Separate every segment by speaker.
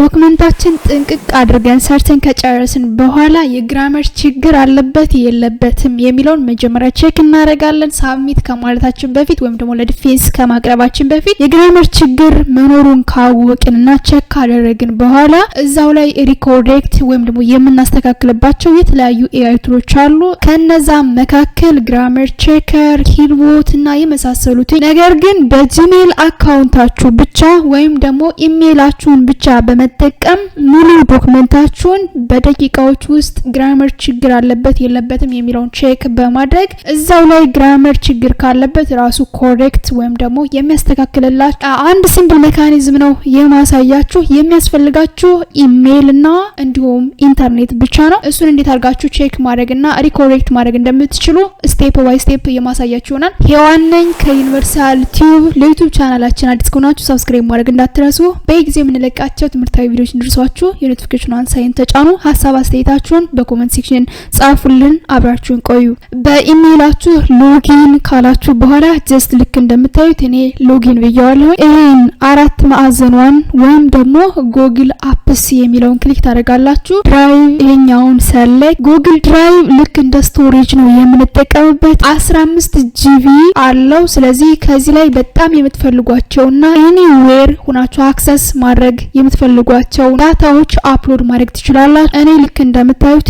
Speaker 1: ዶክመንታችን ጥንቅቅ አድርገን ሰርተን ከጨረስን በኋላ የግራመር ችግር አለበት የለበትም የሚለውን መጀመሪያ ቼክ እናደርጋለን። ሳብሚት ከማለታችን በፊት ወይም ደግሞ ለዲፌንስ ከማቅረባችን በፊት የግራመር ችግር መኖሩን ካወቅንና ቼክ ካደረግን በኋላ እዛው ላይ ሪኮሬክት ወይም ደግሞ የምናስተካክልባቸው የተለያዩ ኤአይ ቱሎች አሉ። ከነዛ መካከል ግራመር ቼከር፣ ኪልቦት እና የመሳሰሉት። ነገር ግን በጂሜል አካውንታችሁ ብቻ ወይም ደግሞ ኢሜይላችሁን ብቻ በመጠቀም ሙሉ ዶክመንታችሁን በደቂቃዎች ውስጥ ግራመር ችግር አለበት የለበትም የሚለውን ቼክ በማድረግ እዛው ላይ ግራመር ችግር ካለበት ራሱ ኮሬክት ወይም ደግሞ የሚያስተካክልላችሁ አንድ ሲምፕል ሜካኒዝም ነው የማሳያችሁ። የሚያስፈልጋችሁ ኢሜይል እና እንዲሁም ኢንተርኔት ብቻ ነው። እሱን እንዴት አድርጋችሁ ቼክ ማድረግና ሪኮሬክት ማድረግ እንደምትችሉ ስቴፕ ባይ ስቴፕ የማሳያችሁ ይሆናል። ሄዋን ነኝ ከዩኒቨርሳል ቲዩብ። ለዩቲዩብ ቻናላችን አዲስ ከሆናችሁ ሰብስክራይብ ማድረግ እንዳትረሱ። በጊዜ የምንለቃቸው ትምህርታዊ ቪዲዮዎች እንድርሷችሁ የኖቲፊኬሽኑን ሳይን ተጫኑ። ሀሳብ አስተያየታችሁን በኮሜንት ሴክሽን ጻፉልን። አብራችሁን ቆዩ። በኢሜይላችሁ ሎጊን ካላችሁ በኋላ ጀስት ልክ እንደምታዩት እኔ ሎጊን ብያለሁ። ይሄን አራት ማዕዘኗን ወይም ደግሞ ጉግል አፕስ የሚለውን ክሊክ ታደርጋላችሁ። ድራይቭ ይሄኛውን ሰሌክት። ጉግል ድራይቭ ልክ እንደ ስቶሬጅ ነው የምንጠቀምበት። 15 ጂቢ አለው። ስለዚህ ከዚህ ላይ በጣም የምትፈልጓቸውና ኤኒዌር ሆናችሁ አክሰስ ማድረግ የምትፈልጓቸው ዳታዎች አፕሎድ ማድረግ ትችላላችሁ። እኔ ልክ እንደምታዩት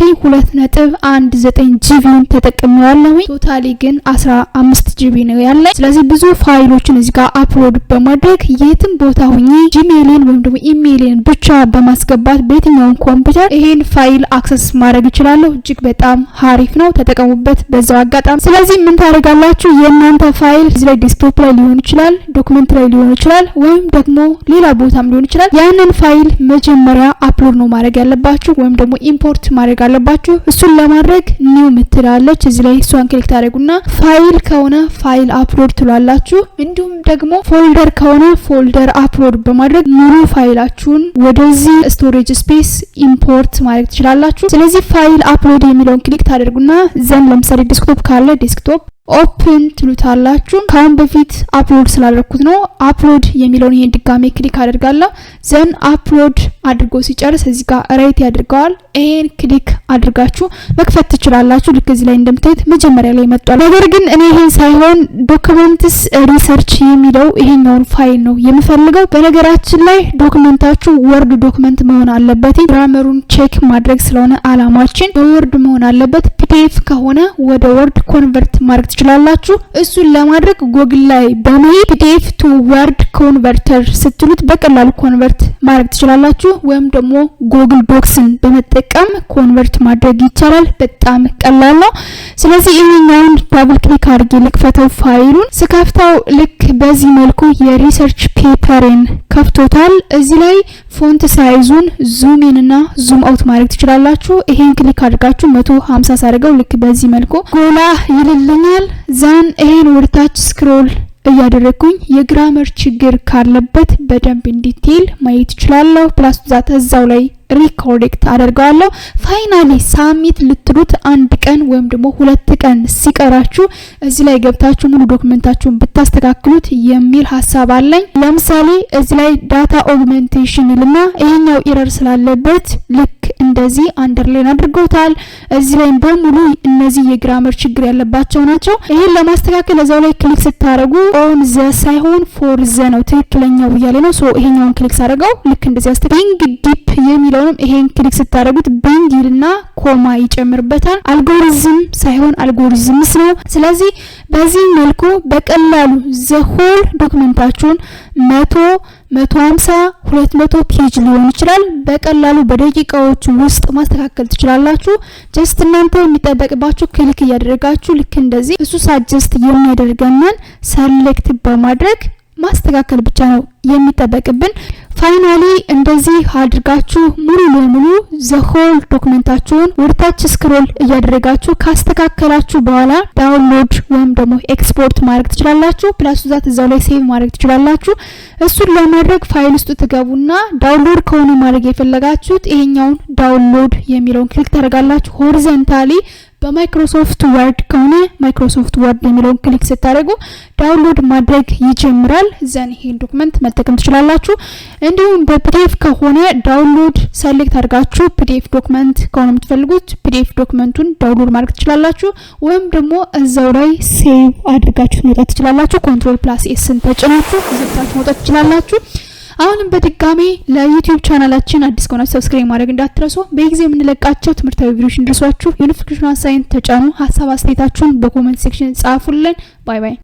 Speaker 1: 2.19 ጂቢን ተጠቅሜዋለሁ። ቶታሊ ግን 15 ጂቢ ነው ያለኝ። ስለዚህ ብዙ ፋይሎችን እዚህ ጋር አፕሎድ በማድረግ የትም ቦታ ሆኜ ጂሜይልን ወይም ደግሞ ኢሜይልን ብቻ በማስገባት በየትኛውም ኮምፒውተር ይሄን ፋይል አክሰስ ማድረግ እችላለሁ። እጅግ በጣም ሀሪፍ ነው፣ ተጠቀሙበት በዛው አጋጣሚ። ስለዚህ ምን ታደርጋላችሁ? የእናንተ ፋይል እዚህ ላይ ዴስክቶፕ ላይ ሊሆን ይችላል፣ ዶክመንት ላይ ሊሆን ይችላል፣ ወይም ደግሞ ሌላ ቦታም ሊሆን ይችላል። ያንን ፋይል መጀመሪያ አፕሎድ ነው ማድረግ ያለባችሁ ወይም ደግሞ ኢምፖርት ማድረግ አለባችሁ። እሱን ለማድረግ ኒው ምትላለች እዚህ ላይ እሷን ክሊክ ታደርጉና ፋይል ከሆነ ፋይል አፕሎድ ትሏላችሁ። እንዲሁም ደግሞ ፎልደር ከሆነ ፎልደር አፕሎድ በማድረግ ሙሉ ፋይላችሁን ወደዚህ ስቶሬጅ ስፔስ ኢምፖርት ማድረግ ትችላላችሁ። ስለዚህ ፋይል አፕሎድ የሚለውን ክሊክ ታደርጉና ዘን ለምሳሌ ዴስክቶፕ ካለ ዴስክቶፕ ኦፕን ትሉታላችሁ። ካሁን በፊት አፕሎድ ስላደረኩት ነው። አፕሎድ የሚለውን ይሄን ድጋሜ ክሊክ አደርጋለሁ። ዘን አፕሎድ አድርጎ ሲጨርስ እዚህ ጋር ራይት ያድርገዋል። ይሄን ክሊክ አድርጋችሁ መክፈት ትችላላችሁ። ልክ እዚህ ላይ እንደምታዩት መጀመሪያ ላይ መጥቷል። ነገር ግን እኔ ይሄን ሳይሆን ዶክመንትስ ሪሰርች የሚለው ይሄኛውን ፋይል ነው የምፈልገው። በነገራችን ላይ ዶክመንታችሁ ወርድ ዶክመንት መሆን አለበት። ግራመሩን ቼክ ማድረግ ስለሆነ አላማችን በወርድ መሆን አለበት። ፒዲኤፍ ከሆነ ወደ ወርድ ኮንቨርት ማድረግ ትችላላችሁ። እሱን ለማድረግ ጉግል ላይ በመሄድ ፒዲኤፍ ቱ ወርድ ኮንቨርተር ስትሉት በቀላሉ ኮንቨርት ማድረግ ትችላላችሁ። ወይም ደግሞ ጉግል ዶክስን በመጠቀም ኮንቨርት ማድረግ ይቻላል። በጣም ቀላል ነው። ስለዚህ ይሄኛውን ዳብል ክሊክ አድርጌ ልክፈተው። ፋይሉን ስከፍተው ልክ በዚህ መልኩ የሪሰርች ፔፐርን ከፍቶታል። እዚህ ላይ ፎንት ሳይዙን ዙም ኢን እና ዙም አውት ማድረግ ትችላላችሁ። ይሄን ክሊክ አድርጋችሁ 150 ሳደርገው ልክ በዚህ መልኩ ጎላ ይልልኛል። ዛን ይሄን ወርታች ስክሮል እያደረኩኝ የግራመር ችግር ካለበት በደንብ ዲቴል ማየት ይችላልው። ፕላስ ዛት እዛው ላይ ሪኮሬክት አደርጋለሁ። ፋይናሊ ሳብሚት ልትሉት አንድ ቀን ወይም ደግሞ 2 ቀን ሲቀራችሁ እዚህ ላይ ገብታችሁ ሙሉ ዶክመንታችሁን ብታስተካክሉት የሚል ሐሳብ አለኝ። ለምሳሌ እዚህ ላይ ዳታ ኦግመንቴሽን ይልና ይሄኛው ኤረር ስላለበት ልክ እንደዚህ አንደርላይን አድርጎታል። እዚህ ላይ በሙሉ እነዚህ የግራመር ችግር ያለባቸው ናቸው። ይሄን ለማስተካከል እዛው ላይ ክሊክ ስታረጉ ኦን ዘ ሳይሆን ፎር ዘ ነው ትክክለኛው ያለ ነው። ሶ ይሄኛውን ክሊክ ሳደርገው ልክ እንደዚህ አስተካክሊንግ ዲፕ የሚለውንም ይሄን ክሊክ ስታደርጉት ቢንግልና ኮማ ይጨምርበታል። አልጎሪዝም ሳይሆን አልጎሪዝምስ ነው። ስለዚህ በዚህ መልኩ በቀላሉ ዘሆል ዶክመንታችሁን 150 200 ፔጅ ሊሆን ይችላል በቀላሉ በደቂቃዎች ውስጥ ማስተካከል ትችላላችሁ። ጀስት እናንተ የሚጠበቅባችሁ ክሊክ እያደረጋችሁ ልክ እንደዚህ እሱ ሳጀስት የሚያደርገናል ሰሌክት በማድረግ ማስተካከል ብቻ ነው የሚጠበቅብን። ፋይናሊ እንደዚህ አድርጋችሁ ሙሉ ለሙሉ ዘሆል ዶክመንታችሁን ወርታች ስክሮል እያደረጋችሁ ካስተካከላችሁ በኋላ ዳውንሎድ ወይም ደግሞ ኤክስፖርት ማድረግ ትችላላችሁ። ፕላስ ዛት እዛው ላይ ሴቭ ማድረግ ትችላላችሁ። እሱን ለማድረግ ፋይል ውስጥ ትገቡና ዳውንሎድ ከሆነ ማድረግ የፈለጋችሁት ይሄኛውን ዳውንሎድ የሚለውን ክሊክ ታደርጋላችሁ። ሆሪዞንታሊ በማይክሮሶፍት ወርድ ከሆነ ማይክሮሶፍት ወርድ የሚለውን ክሊክ ስታደርጉ ዳውንሎድ ማድረግ ይጀምራል። ዘን ይሄን ዶክመንት መጠቀም ትችላላችሁ። እንዲሁም በፒዲኤፍ ከሆነ ዳውንሎድ ሰሌክት አድርጋችሁ ፒዲኤፍ ዶክመንት ከሆነ የምትፈልጉት ፒዲኤፍ ዶክመንቱን ዳውንሎድ ማድረግ ትችላላችሁ። ወይም ደግሞ እዛው ላይ ሴቭ አድርጋችሁ መውጣት ትችላላችሁ። Ctrl+Sን ተጭናችሁ ዘግታችሁ መውጣት ትችላላችሁ። አሁንም በድጋሚ ለዩቲዩብ ቻናላችን አዲስ ከሆናችሁ ሰብስክራይብ ማድረግ እንዳትረሱ። በጊዜው የምንለቃቸው ትምህርታዊ ቪዲዮዎች እንዲደርሷችሁ የኖቲፊኬሽን ሳይን ተጫኑ። ሀሳብ አስተያየታችሁን በኮሜንት ሴክሽን ጻፉልን። ባይ ባይ።